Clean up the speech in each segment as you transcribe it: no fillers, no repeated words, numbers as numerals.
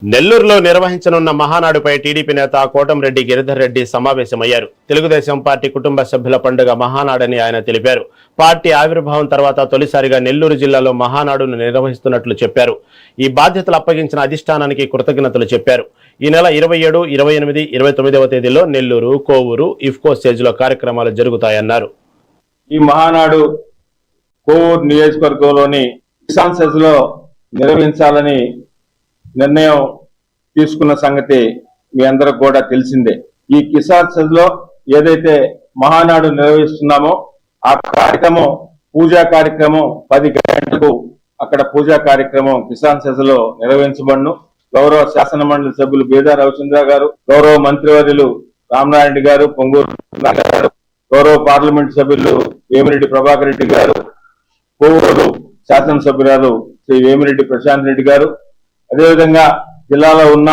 నెల్లూరులో నిర్వహించనున్న మహానాడుపై టీడీపీ నేత కోటంరెడ్డి గిరిధర్ రెడ్డి సమావేశమయ్యారు. తెలుగుదేశం పార్టీ కుటుంబ సభ్యుల పండుగ మహానాడని ఆయన తెలిపారు. పార్టీ ఆవిర్భావం తర్వాత తొలిసారిగా నెల్లూరు జిల్లాలో మహానాడును నిర్వహిస్తున్నట్లు చెప్పారు. ఈ బాధ్యతలు అప్పగించిన అధిష్టానానికి కృతజ్ఞతలు చెప్పారు. ఈ నెల 27, 28, 29వ తేదీల్లో నెల్లూరు, కోవూరు, ఇఫ్కో స్టేజ్లో కార్యక్రమాలు జరుగుతాయన్నారు. ఈ మహానాడు కోవూరు నియోజకవర్గంలోని కిసాన్ సెజ్లో నిర్వహించాలని నిర్ణయం తీసుకున్న సంగతి మీ అందరికి కూడా తెలిసిందే. ఈ కిసాన్ సెజ్లో ఏదైతే మహానాడు నిర్వహిస్తున్నామో ఆ కార్యక్రమం పూజా కార్యక్రమం 10 గంటలకు అక్కడ పూజా కార్యక్రమం కిసాన్ సెజ్లో నిర్వహించబడును. గౌరవ శాసన మండలి సభ్యులు బేదా రవిచంద్ర గారు, గౌరవ మంత్రివర్యులు రామనారాయణ గారు, పొంగూరు గారు, గౌరవ పార్లమెంట్ సభ్యులు వేమిరెడ్డి ప్రభాకర్ రెడ్డి గారు, కోవూరు శాసనసభ్యురాలు శ్రీ వేమిరెడ్డి ప్రశాంత్ రెడ్డి గారు, అదేవిధంగా జిల్లాలో ఉన్న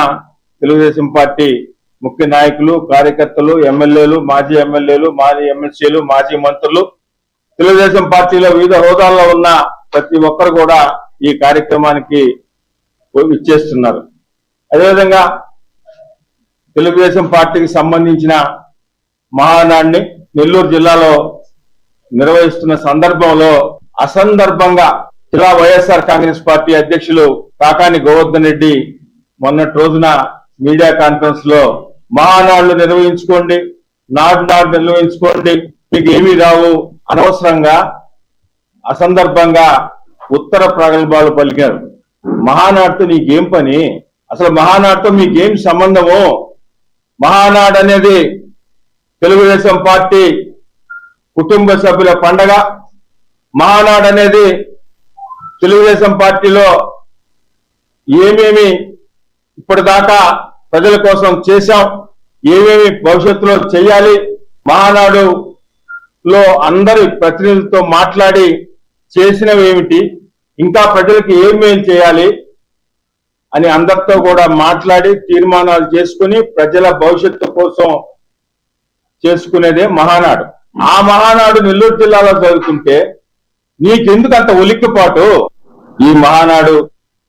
తెలుగుదేశం పార్టీ ముఖ్య నాయకులు, కార్యకర్తలు, ఎమ్మెల్యేలు, మాజీ ఎమ్మెల్యేలు, మాజీ ఎమ్మెల్సీలు, మాజీ మంత్రులు, తెలుగుదేశం పార్టీలో వివిధ హోదాల్లో ఉన్న ప్రతి ఒక్కరు కూడా ఈ కార్యక్రమానికి ఇచ్చేస్తున్నారు. అదేవిధంగా తెలుగుదేశం పార్టీకి సంబంధించిన మహానాడిని నెల్లూరు జిల్లాలో నిర్వహిస్తున్న సందర్భంలో అసందర్భంగా జిల్లా వైఎస్ఆర్ కాంగ్రెస్ పార్టీ అధ్యక్షులు కాకాని గోవర్ధన్ రెడ్డి మొన్నటి రోజున మీడియా కాన్ఫరెన్స్ లో మహానాడులు నిర్వహించుకోండి, నాడు నిర్వహించుకోండి, మీకు ఏమీ రావు, అనవసరంగా అసందర్భంగా ఉత్తర ప్రగల్భాలు పలికారు. మహానాడుతో నీకేం పని? అసలు మహానాడుతో మీకేం సంబంధము? మహానాడు అనేది తెలుగుదేశం పార్టీ కుటుంబ సభ్యుల పండగ. మహానాడు అనేది తెలుగుదేశం పార్టీలో ఏమేమి ఇప్పటిదాకా ప్రజల కోసం చేశాం, ఏమేమి భవిష్యత్తులో చేయాలి, మహానాడులో అందరి ప్రతినిధులతో మాట్లాడి చేసినవి ఏమిటి, ఇంకా ప్రజలకు ఏమేమి చేయాలి అని అందరితో కూడా మాట్లాడి తీర్మానాలు చేసుకుని ప్రజల భవిష్యత్తు కోసం చేసుకునేదే మహానాడు. ఆ మహానాడు నెల్లూరు జిల్లాలో జరుగుతుంటే నీకెందుకు అంత ఉలిక్కిపాటు? ఈ మహానాడు